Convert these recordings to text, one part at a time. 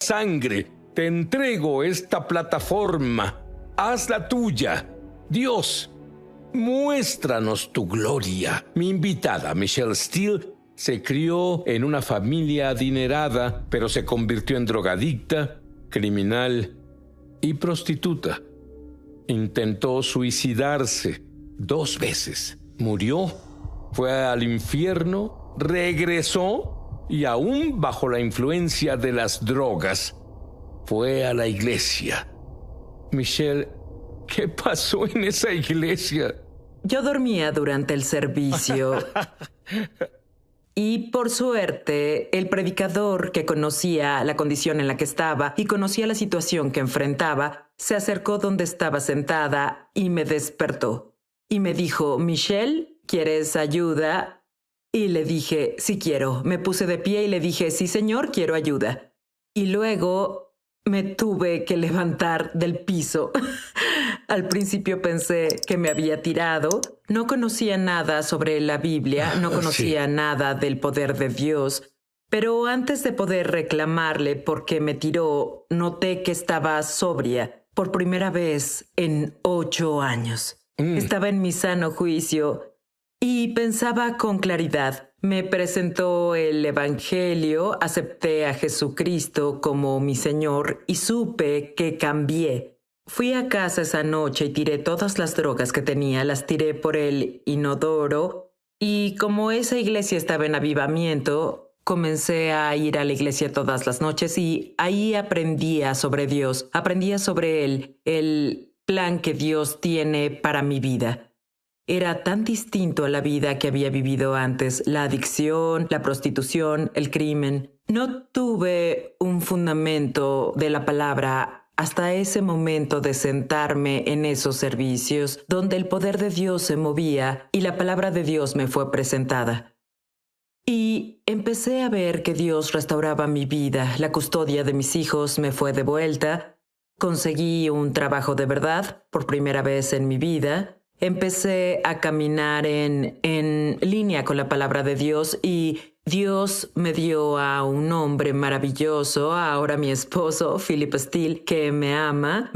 sangre. Te entrego esta plataforma. Hazla tuya. Dios, muéstranos tu gloria. Mi invitada, Michelle Steele, se crió en una familia adinerada, pero se convirtió en drogadicta, criminal y prostituta. Intentó suicidarse 2 veces. Murió, fue al infierno, regresó y aún bajo la influencia de las drogas, fue a la iglesia. Michelle, ¿qué pasó en esa iglesia? Yo dormía durante el servicio. Y por suerte, el predicador, que conocía la condición en la que estaba y conocía la situación que enfrentaba, se acercó donde estaba sentada y me despertó. Y me dijo, Michelle, ¿quieres ayuda? Y le dije, sí quiero. Me puse de pie y le dije, sí señor, quiero ayuda. Y luego me tuve que levantar del piso. Al principio pensé que me había tirado. No conocía nada sobre la Biblia, no conocía nada del poder de Dios. Pero antes de poder reclamarle por qué me tiró, noté que estaba sobria por primera vez en 8 años. Estaba en mi sano juicio y pensaba con claridad. Me presentó el Evangelio, acepté a Jesucristo como mi Señor y supe que cambié. Fui a casa esa noche y tiré todas las drogas que tenía, las tiré por el inodoro y como esa iglesia estaba en avivamiento, comencé a ir a la iglesia todas las noches y ahí aprendía sobre Dios, aprendía sobre el plan que Dios tiene para mi vida. Era tan distinto a la vida que había vivido antes, la adicción, la prostitución, el crimen. No tuve un fundamento de la palabra hasta ese momento de sentarme en esos servicios donde el poder de Dios se movía y la palabra de Dios me fue presentada. Y empecé a ver que Dios restauraba mi vida, la custodia de mis hijos me fue devuelta, conseguí un trabajo de verdad por primera vez en mi vida. Empecé a caminar en línea con la palabra de Dios y Dios me dio a un hombre maravilloso, ahora mi esposo, Philip Steele, que me ama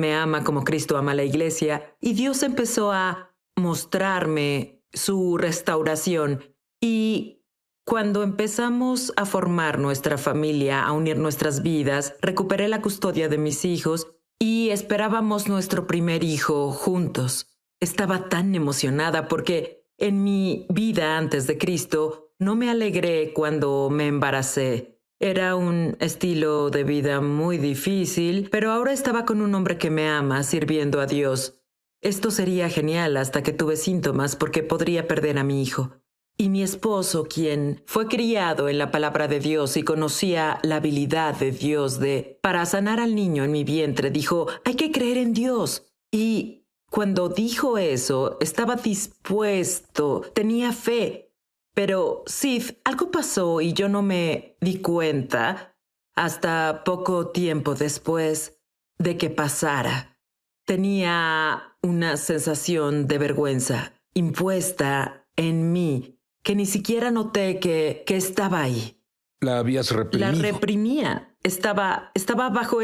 como Cristo ama a la iglesia. Y Dios empezó a mostrarme su restauración. Y cuando empezamos a formar nuestra familia, a unir nuestras vidas, recuperé la custodia de mis hijos y esperábamos nuestro primer hijo juntos. Estaba tan emocionada porque en mi vida antes de Cristo no me alegré cuando me embaracé. Era un estilo de vida muy difícil, pero ahora estaba con un hombre que me ama, sirviendo a Dios. Esto sería genial hasta que tuve síntomas porque podría perder a mi hijo. Y mi esposo, quien fue criado en la palabra de Dios y conocía la habilidad de Dios para sanar al niño en mi vientre, dijo, hay que creer en Dios. Y cuando dijo eso, estaba dispuesto, tenía fe. Pero, Sid, algo pasó y yo no me di cuenta hasta poco tiempo después de que pasara. Tenía una sensación de vergüenza impuesta en mí que ni siquiera noté que estaba ahí. ¿La habías reprimido? La reprimía. Estaba bajo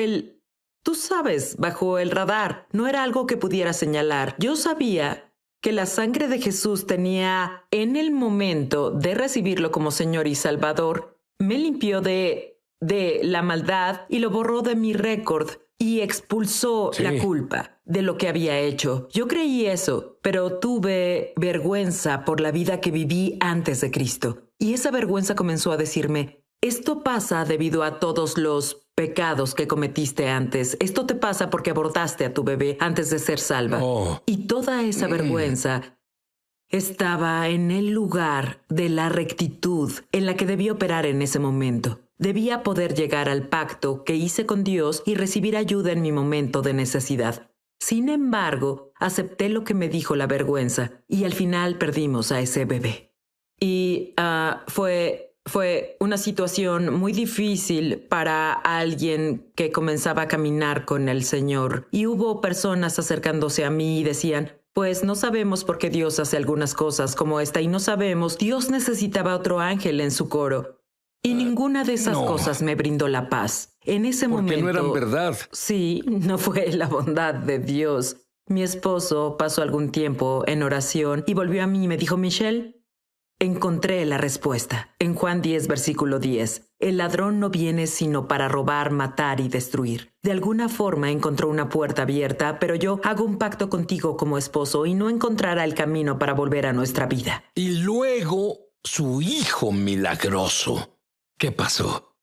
tú sabes, bajo el radar. No era algo que pudiera señalar. Yo sabía que la sangre de Jesús tenía, en el momento de recibirlo como Señor y Salvador, me limpió de la maldad y lo borró de mi récord y expulsó la culpa de lo que había hecho. Yo creí eso, pero tuve vergüenza por la vida que viví antes de Cristo. Y esa vergüenza comenzó a decirme, esto pasa debido a todos los pecados que cometiste antes. Esto te pasa porque abortaste a tu bebé antes de ser salva. Y toda esa vergüenza estaba en el lugar de la rectitud en la que debía operar en ese momento. Debía poder llegar al pacto que hice con Dios y recibir ayuda en mi momento de necesidad. Sin embargo, acepté lo que me dijo la vergüenza y al final perdimos a ese bebé. Y fue una situación muy difícil para alguien que comenzaba a caminar con el Señor. Y hubo personas acercándose a mí y decían, pues no sabemos por qué Dios hace algunas cosas como esta y no sabemos. Dios necesitaba otro ángel en su coro. Y ninguna de esas No. cosas me brindó la paz. En ese Porque momento... no eran verdad. Sí, no fue la bondad de Dios. Mi esposo pasó algún tiempo en oración y volvió a mí y me dijo, Michelle, encontré la respuesta. En Juan 10, versículo 10, el ladrón no viene sino para robar, matar y destruir. De alguna forma encontró una puerta abierta, pero yo hago un pacto contigo como esposo y no encontrará el camino para volver a nuestra vida. Y luego su hijo milagroso. ¿Qué pasó?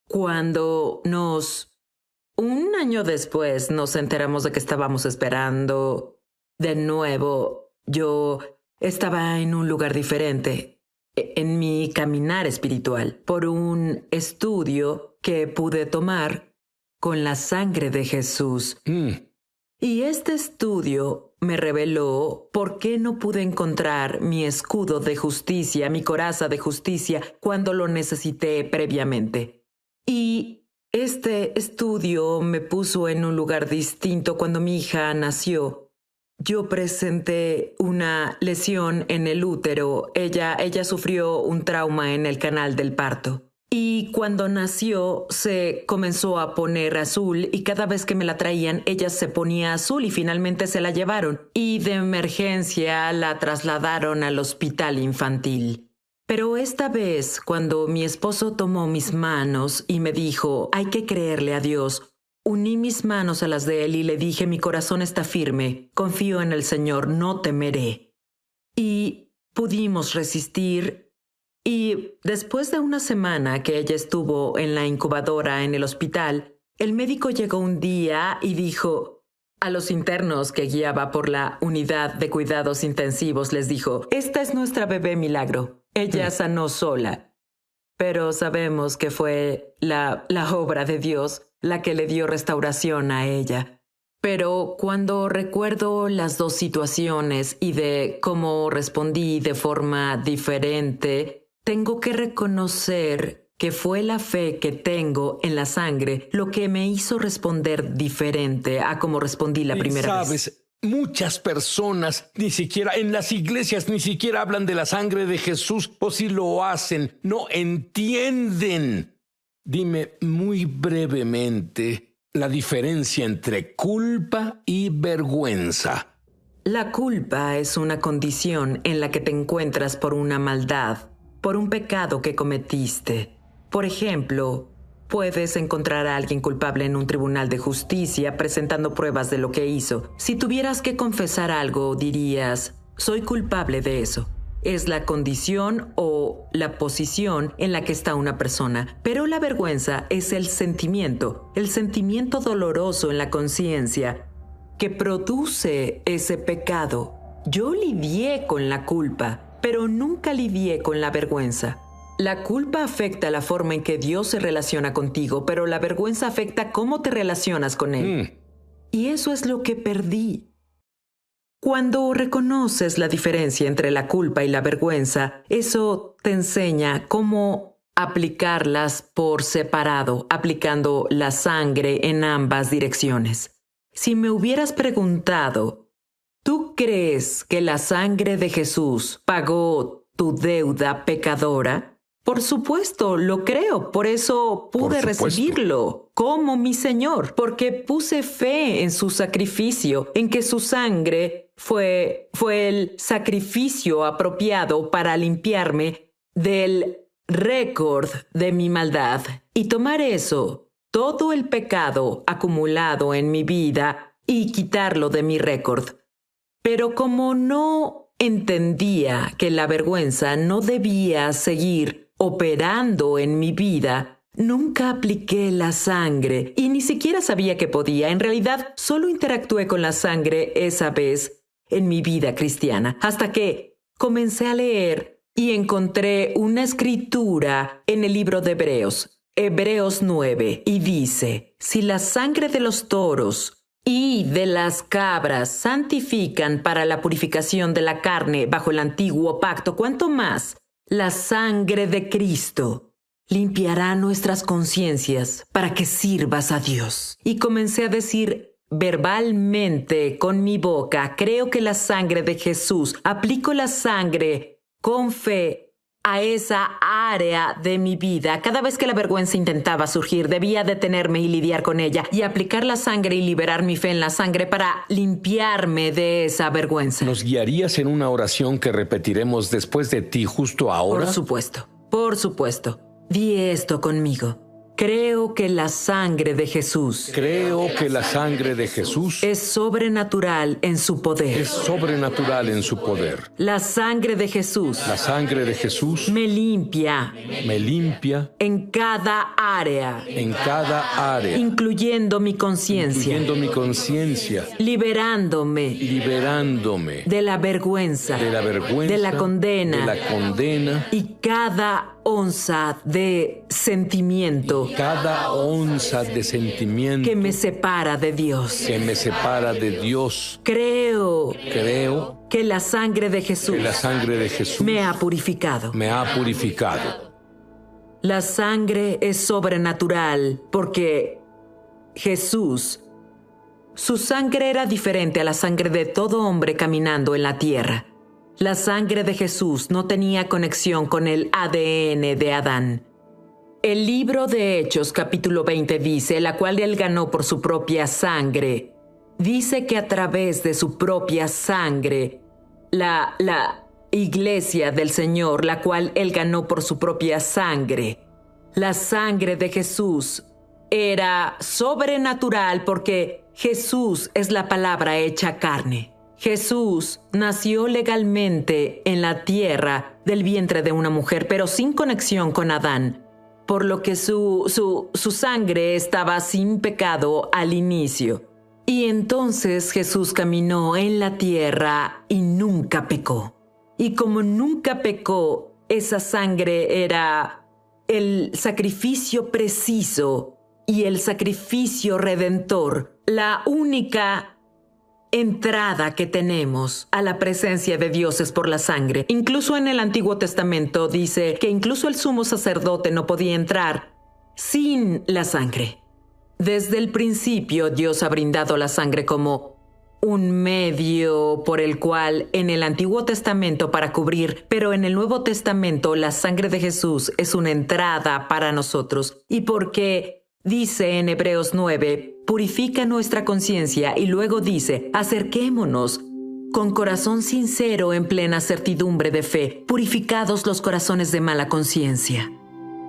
Cuando un año después nos enteramos de que estábamos esperando de nuevo, yo estaba en un lugar diferente, en mi caminar espiritual, por un estudio que pude tomar con la sangre de Jesús. Y este estudio me reveló por qué no pude encontrar mi escudo de justicia, mi coraza de justicia, cuando lo necesité previamente. Y este estudio me puso en un lugar distinto cuando mi hija nació. Yo presenté una lesión en el útero. Ella sufrió un trauma en el canal del parto. Y cuando nació se comenzó a poner azul y cada vez que me la traían ella se ponía azul y finalmente se la llevaron y de emergencia la trasladaron al hospital infantil. Pero esta vez cuando mi esposo tomó mis manos y me dijo hay que creerle a Dios, uní mis manos a las de él y le dije mi corazón está firme, confío en el Señor, no temeré. Y pudimos resistir. Y después de una semana que ella estuvo en la incubadora en el hospital, el médico llegó un día y dijo a los internos que guiaba por la unidad de cuidados intensivos, les dijo, esta es nuestra bebé milagro. Ella sanó sola. Pero sabemos que fue la obra de Dios la que le dio restauración a ella. Pero cuando recuerdo las dos situaciones y de cómo respondí de forma diferente, tengo que reconocer que fue la fe que tengo en la sangre lo que me hizo responder diferente a como respondí la primera vez. ¿Sabes? Muchas personas, ni siquiera en las iglesias, ni siquiera hablan de la sangre de Jesús, o si lo hacen, no entienden. Dime muy brevemente la diferencia entre culpa y vergüenza. La culpa es una condición en la que te encuentras por una maldad, por un pecado que cometiste. Por ejemplo, puedes encontrar a alguien culpable en un tribunal de justicia presentando pruebas de lo que hizo. Si tuvieras que confesar algo, dirías, soy culpable de eso. Es la condición o la posición en la que está una persona. Pero la vergüenza es el sentimiento doloroso en la conciencia que produce ese pecado. Yo lidié con la culpa, pero nunca lidié con la vergüenza. La culpa afecta la forma en que Dios se relaciona contigo, pero la vergüenza afecta cómo te relacionas con Él. Y eso es lo que perdí. Cuando reconoces la diferencia entre la culpa y la vergüenza, eso te enseña cómo aplicarlas por separado, aplicando la sangre en ambas direcciones. Si me hubieras preguntado, ¿tú crees que la sangre de Jesús pagó tu deuda pecadora? Por supuesto, lo creo. Por eso pude recibirlo como mi Señor, porque puse fe en su sacrificio, en que su sangre fue el sacrificio apropiado para limpiarme del récord de mi maldad y tomar eso, todo el pecado acumulado en mi vida y quitarlo de mi récord. Pero como no entendía que la vergüenza no debía seguir operando en mi vida, nunca apliqué la sangre y ni siquiera sabía que podía. En realidad, solo interactué con la sangre esa vez en mi vida cristiana, hasta que comencé a leer y encontré una escritura en el libro de Hebreos 9, y dice, si la sangre de los toros y de las cabras santifican para la purificación de la carne bajo el antiguo pacto, ¿cuánto más la sangre de Cristo limpiará nuestras conciencias para que sirvas a Dios? Y comencé a decir verbalmente con mi boca, creo que la sangre de Jesús, aplico la sangre con fe a esa área de mi vida. Cada vez que la vergüenza intentaba surgir, debía detenerme y lidiar con ella y aplicar la sangre y liberar mi fe en la sangre para limpiarme de esa vergüenza. ¿Nos guiarías en una oración que repetiremos después de ti justo ahora? Por supuesto, por supuesto. Di esto conmigo. Creo que la sangre de Jesús Creo que la sangre de Jesús es sobrenatural en su poder. es sobrenatural en su poder. La sangre de Jesús La sangre de Jesús me limpia me limpia en cada área, en cada área, incluyendo mi conciencia, incluyendo mi conciencia, liberándome liberándome de la vergüenza, de la vergüenza, de la condena, de la condena, y cada onza de sentimiento cada onza de sentimiento que me separa de Dios. que me separa de Dios. Creo Creo que la sangre de Jesús que la sangre de Jesús me ha purificado. me ha purificado. La sangre es sobrenatural porque Jesús, su sangre era diferente a la sangre de todo hombre caminando en la tierra. La sangre de Jesús no tenía conexión con el ADN de Adán. El libro de Hechos, capítulo 20, dice, la cual él ganó por su propia sangre. Dice que a través de su propia sangre, la iglesia del Señor, la cual él ganó por su propia sangre, la sangre de Jesús era sobrenatural porque Jesús es la palabra hecha carne. Jesús nació legalmente en la tierra del vientre de una mujer, pero sin conexión con Adán, por lo que su sangre estaba sin pecado al inicio. Y entonces Jesús caminó en la tierra y nunca pecó. Y como nunca pecó, esa sangre era el sacrificio preciso y el sacrificio redentor, la única entrada que tenemos a la presencia de Dios es por la sangre. Incluso en el Antiguo Testamento dice que incluso el sumo sacerdote no podía entrar sin la sangre. Desde el principio Dios ha brindado la sangre como un medio por el cual en el Antiguo Testamento para cubrir, pero en el Nuevo Testamento la sangre de Jesús es una entrada para nosotros. Y porque dice en Hebreos 9, purifica nuestra conciencia, y luego dice, acerquémonos con corazón sincero en plena certidumbre de fe, purificados los corazones de mala conciencia.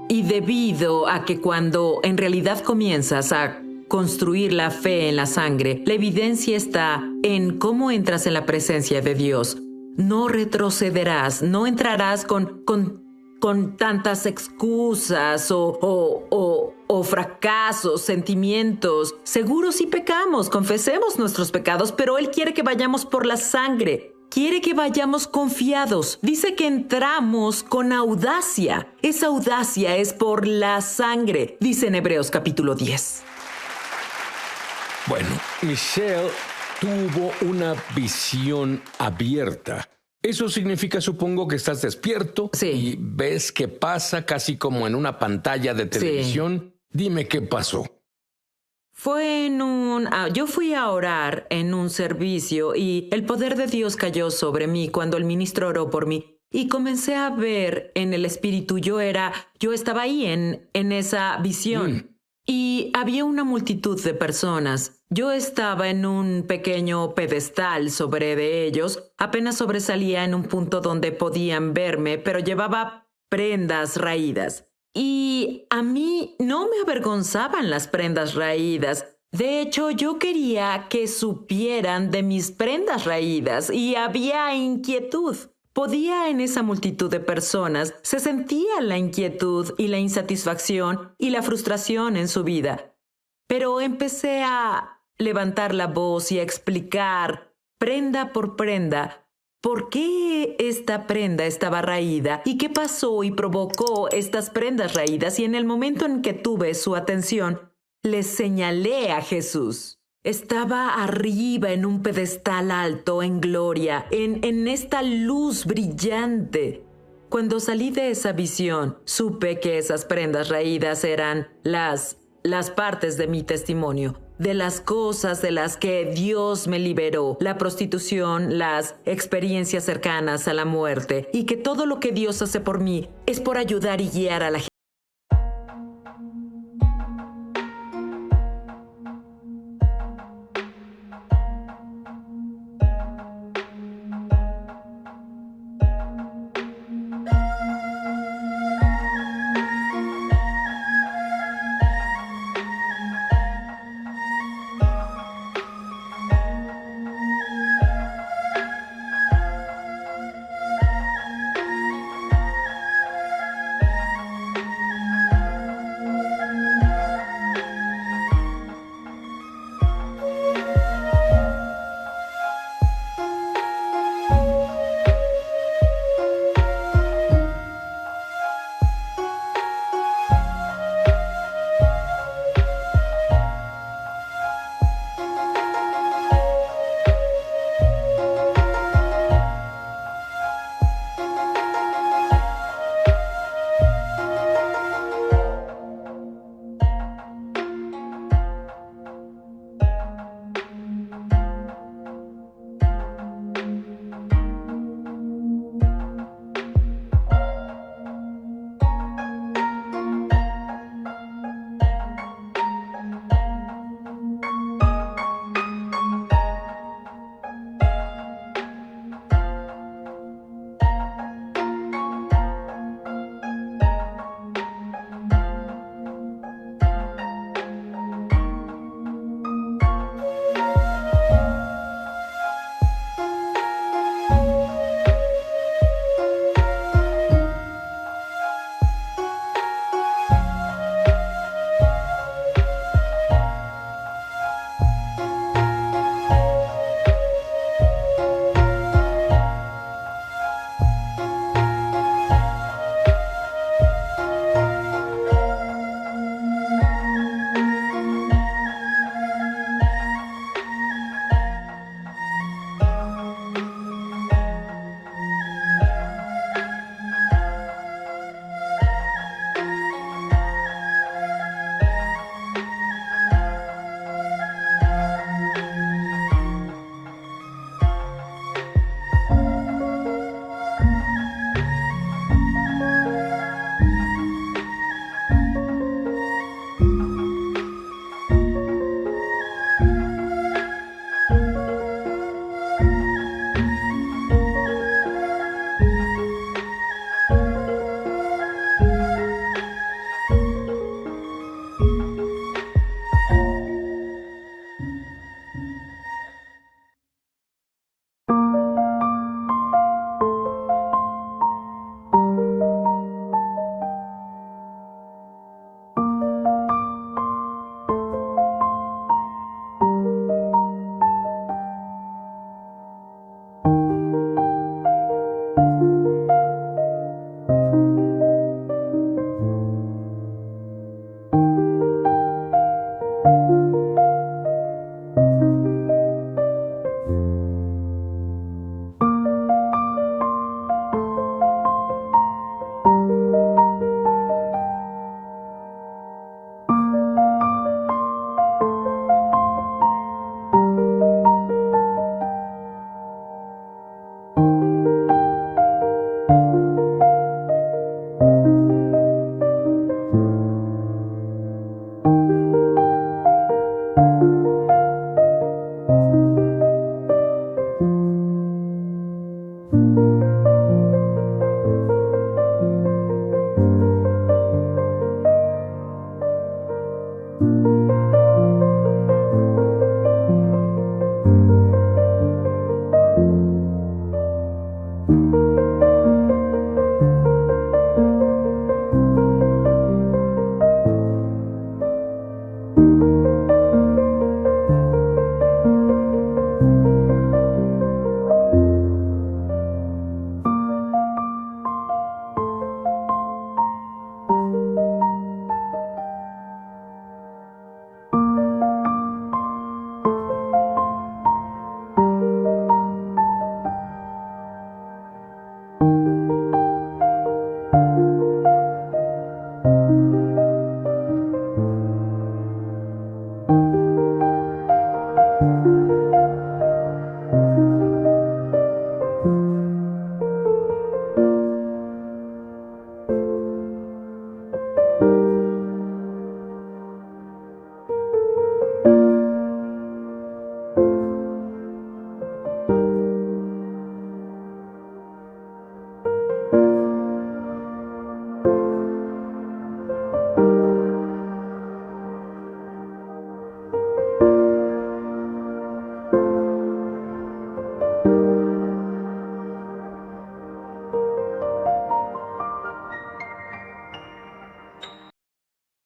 Y debido a que cuando en realidad comienzas a construir la fe en la sangre, la evidencia está en cómo entras en la presencia de Dios. No retrocederás, no entrarás con tantas excusas o fracasos, sentimientos. Seguro sí pecamos, confesemos nuestros pecados, pero Él quiere que vayamos por la sangre. Quiere que vayamos confiados. Dice que entramos con audacia. Esa audacia es por la sangre, dice en Hebreos capítulo 10. Bueno, Michelle tuvo una visión abierta. Eso significa, supongo, que estás despierto Sí. y ves qué pasa casi como en una pantalla de televisión. Dime qué pasó. Yo fui a orar en un servicio y el poder de Dios cayó sobre mí cuando el ministro oró por mí. Y comencé a ver en el espíritu, yo estaba ahí en esa visión. Y había una multitud de personas. Yo estaba en un pequeño pedestal sobre de ellos. Apenas sobresalía en un punto donde podían verme, pero llevaba prendas raídas. Y a mí no me avergonzaban las prendas raídas. De hecho, yo quería que supieran de mis prendas raídas y había inquietud. Podía en esa multitud de personas, se sentía la inquietud y la insatisfacción y la frustración en su vida. Pero empecé a levantar la voz y a explicar, prenda por prenda, por qué esta prenda estaba raída y qué pasó y provocó estas prendas raídas. Y en el momento en que tuve su atención, les señalé a Jesús. Estaba arriba en un pedestal alto, en gloria, en esta luz brillante. Cuando salí de esa visión, supe que esas prendas raídas eran las partes de mi testimonio. de las cosas de las que Dios me liberó, la prostitución, las experiencias cercanas a la muerte, y que todo lo que Dios hace por mí es por ayudar y guiar a la gente